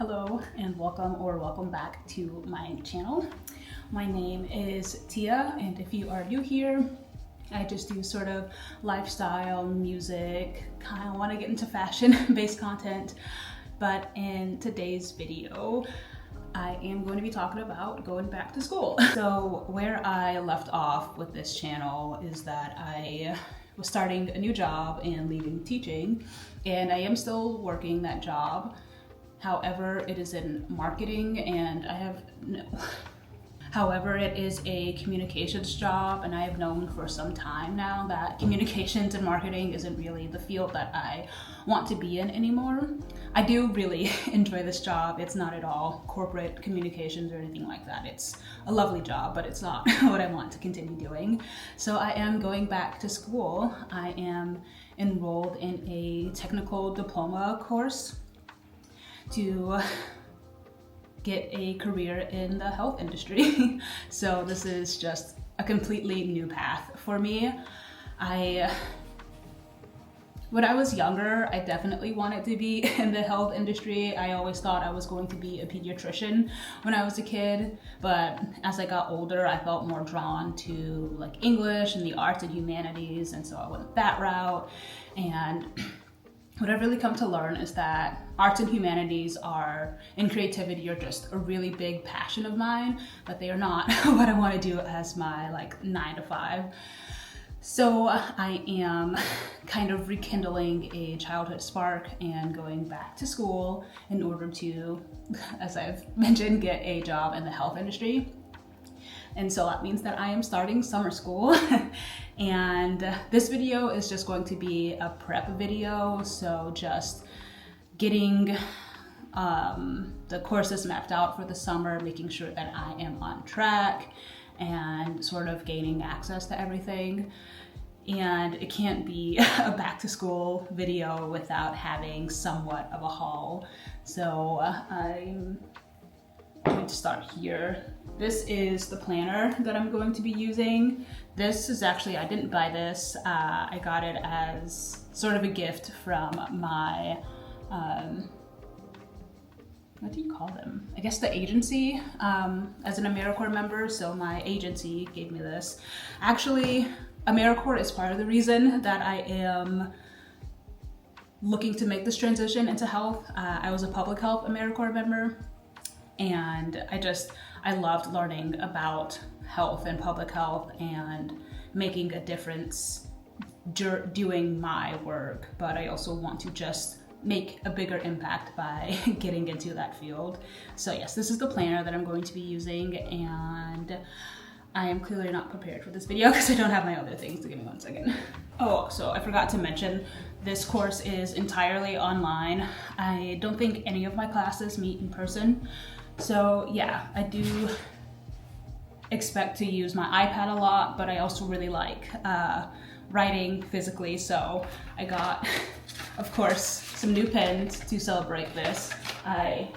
Hello and welcome back to my channel. My name is Tia, and if you are new here, I just do sort of lifestyle, music, kind of want to get into fashion-based content. But in today's video, I am going to be talking about going back to school. So where I left off with this channel is that I was starting a new job and leaving teaching, and I am still working that job. However, it is in marketing, and however, it is a communications job, and I have known for some time now that communications and marketing isn't really the field that I want to be in anymore. I do really enjoy this job. It's not at all corporate communications or anything like that. It's a lovely job, but it's not what I want to continue doing. So I am going back to school. I am enrolled in a technical diploma course to get a career in the health industry. So this is just a completely new path for me. When I was younger, I definitely wanted to be in the health industry. I always thought I was going to be a pediatrician when I was a kid, but as I got older, I felt more drawn to like English and the arts and humanities, and so I went that route. And what I've really come to learn is that arts and humanities and creativity are just a really big passion of mine, but they are not what I want to do as my 9 to 5. So I am kind of rekindling a childhood spark and going back to school in order to, as I've mentioned, get a job in the health industry. And so that means that I am starting summer school. And this video is just going to be a prep video, so just getting the courses mapped out for the summer, making sure that I am on track and sort of gaining access to everything. And it can't be a back to school video without having somewhat of a haul. So I'm going to start here. This is the planner that I'm going to be using. This is actually, I didn't buy this. I got it as sort of a gift from my, what do you call them? I guess the agency, as an AmeriCorps member. So my agency gave me this. Actually, AmeriCorps is part of the reason that I am looking to make this transition into health. I was a public health AmeriCorps member, and I loved learning about health and public health and making a difference doing my work, but I also want to just make a bigger impact by getting into that field. So yes, this is the planner that I'm going to be using, and I am clearly not prepared for this video because I don't have my other things. So give me 1 second. Oh, so I forgot to mention, this course is entirely online. I don't think any of my classes meet in person. So yeah, I do expect to use my iPad a lot, but I also really like writing physically. So I got, of course, some new pens to celebrate this. I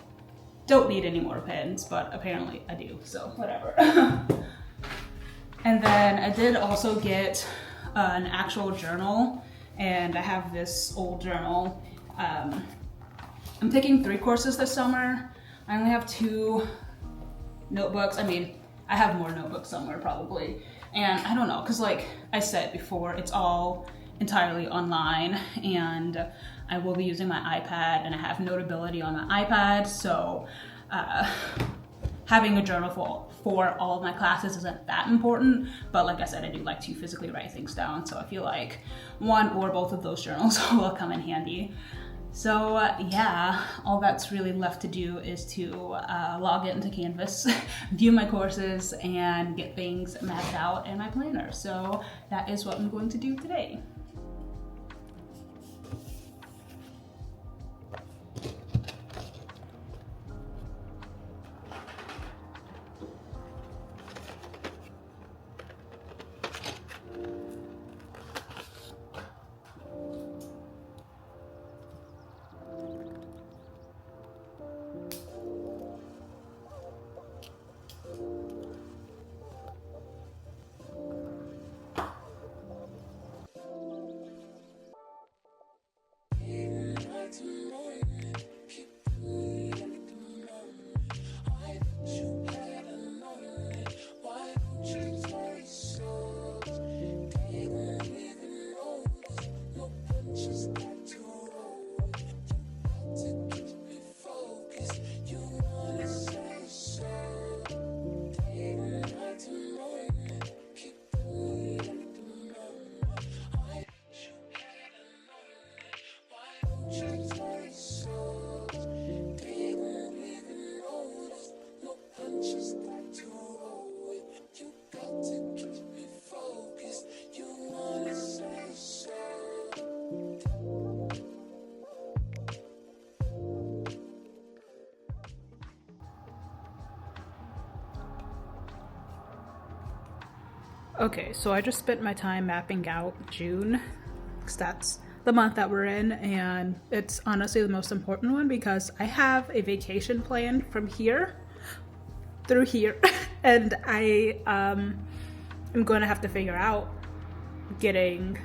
don't need any more pens, but apparently I do, so whatever. And then I did also get an actual journal, and I have this old journal. I'm taking 3 courses this summer. I only have 2 notebooks. I mean, I have more notebooks somewhere probably. And I don't know, because like I said before, it's all entirely online, and I will be using my iPad, and I have Notability on my iPad. So having a journal for all of my classes isn't that important, but like I said, I do like to physically write things down, so I feel like one or both of those journals will come in handy. So yeah, all that's really left to do is to log into Canvas, view my courses, and get things mapped out in my planner. So that is what I'm going to do today. Okay, so I just spent my time mapping out June, 'cause that's the month that we're in, and it's honestly the most important one because I have a vacation planned from here through here, and I am going to have to figure out getting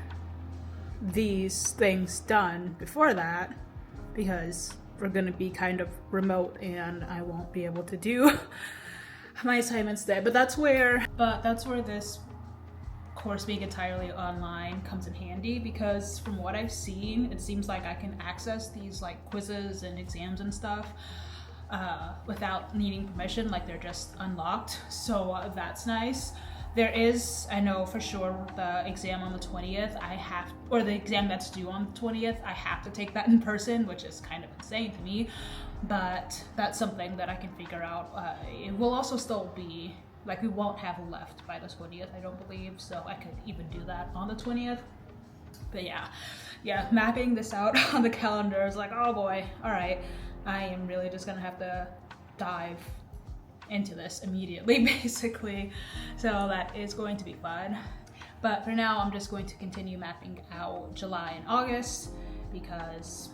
these things done before that because we're going to be kind of remote and I won't be able to do my assignments there. But that's where this course being entirely online comes in handy, because from what I've seen, it seems like I can access these like quizzes and exams and stuff without needing permission, like they're just unlocked. So that's nice. There is, I know for sure, the exam on the 20th, or the exam that's due on the 20th, I have to take that in person, which is kind of insane to me, but that's something that I can figure out. It will also still be, like, we won't have left by the 20th, I don't believe, so I could even do that on the 20th. But yeah, mapping this out on the calendar is like, oh boy, all right, I am really just gonna have to dive into this immediately, basically. So that is going to be fun. But for now, I'm just going to continue mapping out July and August because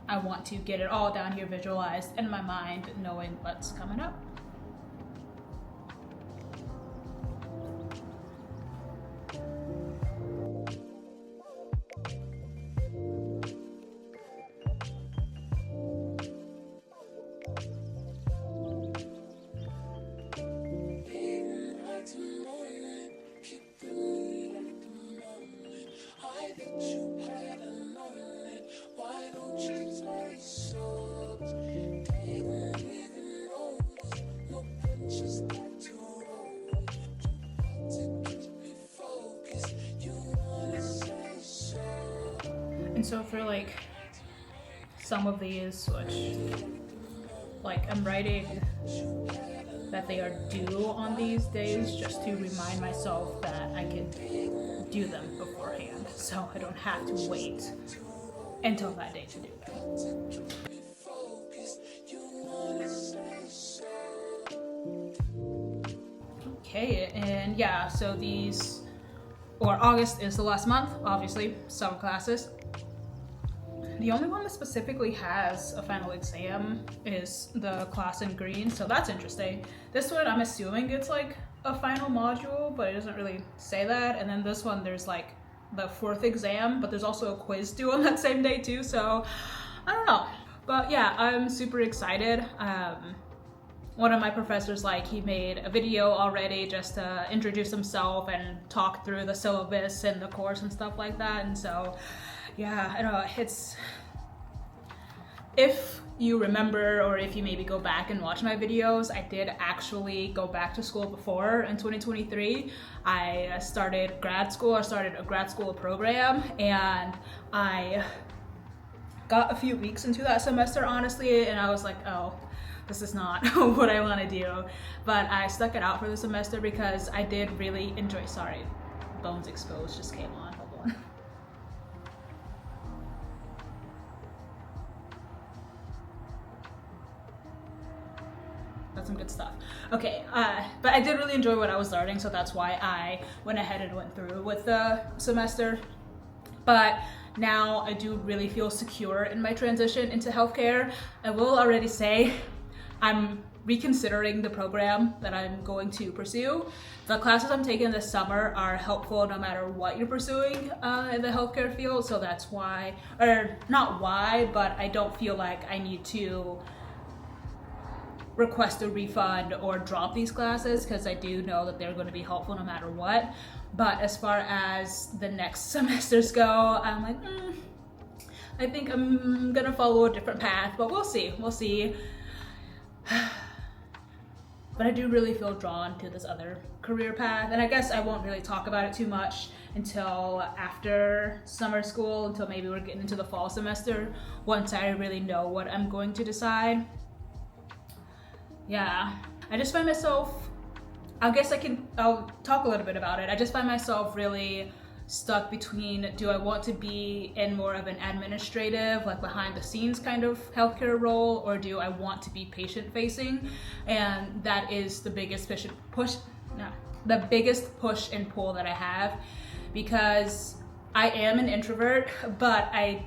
I want to get it all down here visualized in my mind, knowing what's coming up. And so for like some of these, which like I'm writing that they are due on these days just to remind myself that I can do them beforehand, so I don't have to wait until that day to do them. Okay, and yeah, so these, or August is the last month, obviously, summer classes. The only one that specifically has a final exam is the class in green, so that's interesting. This one, I'm assuming it's like a final module, but it doesn't really say that. And then this one, there's like the 4th exam, but there's also a quiz due on that same day too, so I don't know. But yeah, I'm super excited. One of my professors, like, he made a video already just to introduce himself and talk through the syllabus and the course and stuff like that. And so yeah, I don't know, if you remember, or if you maybe go back and watch my videos, I did actually go back to school before in 2023. I started a grad school program, and I got a few weeks into that semester, honestly, and I was like, oh, this is not what I want to do. But I stuck it out for the semester because I did really enjoy, sorry, Bones Exposed just came on, hold on. That's some good stuff. Okay, but I did really enjoy what I was learning, so that's why I went ahead and went through with the semester. But now I do really feel secure in my transition into healthcare. I will already say I'm reconsidering the program that I'm going to pursue. The classes I'm taking this summer are helpful no matter what you're pursuing in the healthcare field, so that's why, or not why, but I don't feel like I need to request a refund or drop these classes because I do know that they're going to be helpful no matter what. But as far as the next semesters go, I'm like, I think I'm gonna follow a different path, but we'll see. But I do really feel drawn to this other career path, and I guess I won't really talk about it too much until after summer school, until maybe we're getting into the fall semester, once I really know what I'm going to decide. Yeah, I just find myself, I'll talk a little bit about it. I just find myself really stuck between, do I want to be in more of an administrative, like behind the scenes kind of healthcare role, or do I want to be patient facing? And that is the biggest the biggest push and pull that I have, because I am an introvert, but I've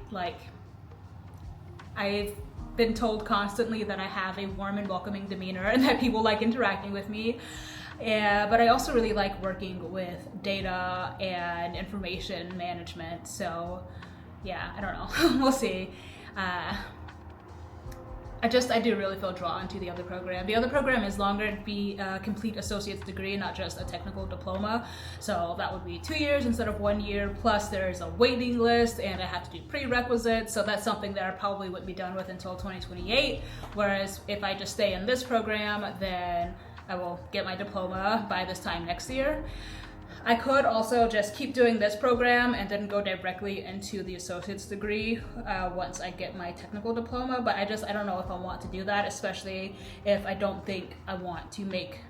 been told constantly that I have a warm and welcoming demeanor and that people like interacting with me. Yeah, but I also really like working with data and information management. So yeah, I don't know. We'll see. I do really feel drawn to the other program. The other program is longer to be a complete associate's degree, not just a technical diploma. So that would be 2 years instead of 1 year. Plus there's a waiting list and I have to do prerequisites. So that's something that I probably wouldn't be done with until 2028. Whereas if I just stay in this program, then I will get my diploma by this time next year. I could also just keep doing this program and then go directly into the associate's degree once I get my technical diploma, but I don't know if I want to do that, especially if I don't think I want to make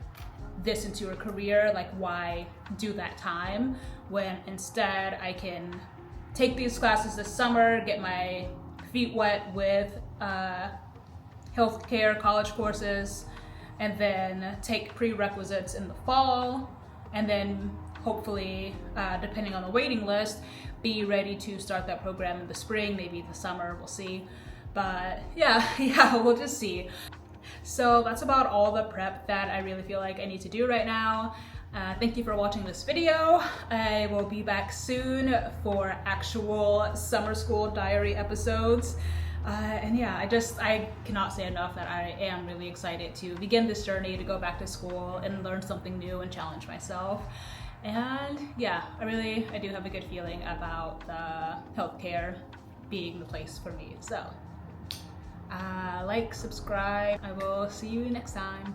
this into a career. Like, why do that time when instead I can take these classes this summer, get my feet wet with healthcare college courses, and then take prerequisites in the fall, and then hopefully, depending on the waiting list, be ready to start that program in the spring, maybe the summer, we'll see. But yeah, we'll just see. So that's about all the prep that I really feel like I need to do right now. Thank you for watching this video. I will be back soon for actual summer school diary episodes. And yeah, I cannot say enough that I am really excited to begin this journey to go back to school and learn something new and challenge myself. And yeah, I do have a good feeling about healthcare being the place for me. So like, subscribe. I will see you next time.